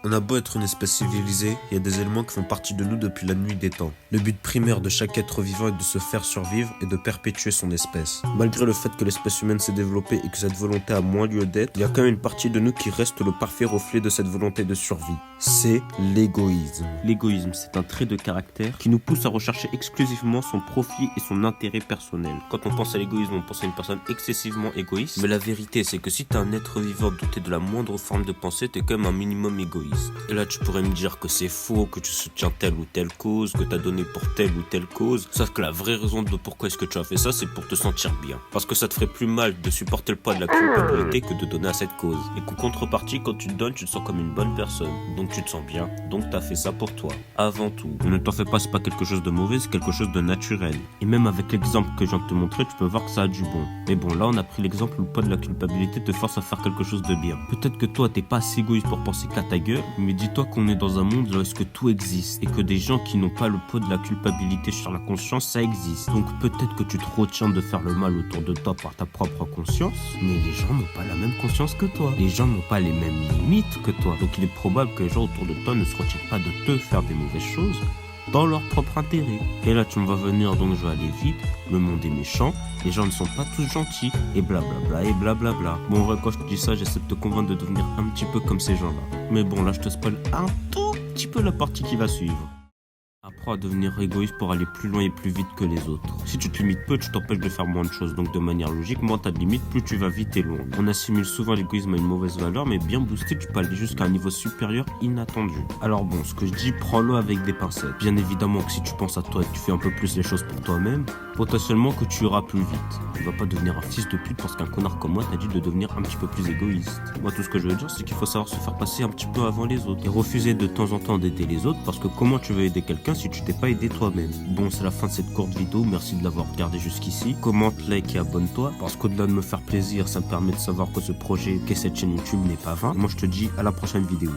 On a beau être une espèce civilisée, il y a des éléments qui font partie de nous depuis la nuit des temps. Le but primaire de chaque être vivant est de se faire survivre et de perpétuer son espèce. Malgré le fait que l'espèce humaine s'est développée et que cette volonté a moins lieu d'être, il y a quand même une partie de nous qui reste le parfait reflet de cette volonté de survie. C'est l'égoïsme. L'égoïsme, c'est un trait de caractère qui nous pousse à rechercher exclusivement son profit et son intérêt personnel. Quand on pense à l'égoïsme, on pense à une personne excessivement égoïste. Mais la vérité, c'est que si t'es un être vivant doté de la moindre forme de pensée, t'es quand même un minimum égoïste. Et là, tu pourrais me dire que c'est faux, que tu soutiens telle ou telle cause, que t'as donné pour telle ou telle cause. Sauf que la vraie raison de pourquoi est-ce que tu as fait ça, c'est pour te sentir bien. Parce que ça te ferait plus mal de supporter le poids de la culpabilité que de donner à cette cause. Et qu'en contrepartie, quand tu te donnes, tu te sens comme une bonne personne. Donc tu te sens bien, donc t'as fait ça pour toi. Avant tout, ne t'en fais pas, c'est pas quelque chose de mauvais, c'est quelque chose de naturel. Et même avec l'exemple que je viens de te montrer, tu peux voir que ça a du bon. Mais bon, là on a pris l'exemple où le poids de la culpabilité te force à faire quelque chose de bien. Peut-être que toi t'es pas assez égoïste pour penser qu'à ta gueule, mais dis-toi qu'on est dans un monde où est-ce que tout existe et que des gens qui n'ont pas le poids de la culpabilité sur la conscience, ça existe. Donc peut-être que tu te retiens de faire le mal autour de toi par ta propre conscience, mais les gens n'ont pas la même conscience que toi. Les gens n'ont pas les mêmes limites que toi. Donc il est probable que les gens autour de toi ne se retiennent pas de te faire des mauvaises choses dans leur propre intérêt. Et là tu me vas venir, donc je vais aller vite, le monde est méchant, les gens ne sont pas tous gentils, et blablabla, et blablabla. Bon, en vrai, quand je te dis ça, j'essaie de te convaincre de devenir un petit peu comme ces gens-là. Mais bon, là je te spoil un tout petit peu la partie qui va suivre. Apprends à devenir égoïste pour aller plus loin et plus vite que les autres. Si tu te limites peu, tu t'empêches de faire moins de choses. Donc de manière logique, moins t'as de limites, plus tu vas vite et loin. On assimile souvent l'égoïsme à une mauvaise valeur, mais bien boosté, tu peux aller jusqu'à un niveau supérieur inattendu. Alors bon, ce que je dis, prends-le avec des pincettes. Bien évidemment que si tu penses à toi et que tu fais un peu plus les choses pour toi-même, potentiellement que tu iras plus vite. Tu vas pas devenir un fils de pute parce qu'un connard comme moi t'a dit de devenir un petit peu plus égoïste. Moi, tout ce que je veux dire, c'est qu'il faut savoir se faire passer un petit peu avant les autres. Et refuser de temps en temps d'aider les autres, parce que comment tu veux aider quelqu'un si tu t'es pas aidé toi-même? Bon, c'est la fin de cette courte vidéo, merci de l'avoir regardé jusqu'ici. Commente, like et abonne-toi, parce qu'au-delà de me faire plaisir, ça me permet de savoir que ce projet, que cette chaîne YouTube n'est pas vain. Moi, je te dis à la prochaine vidéo.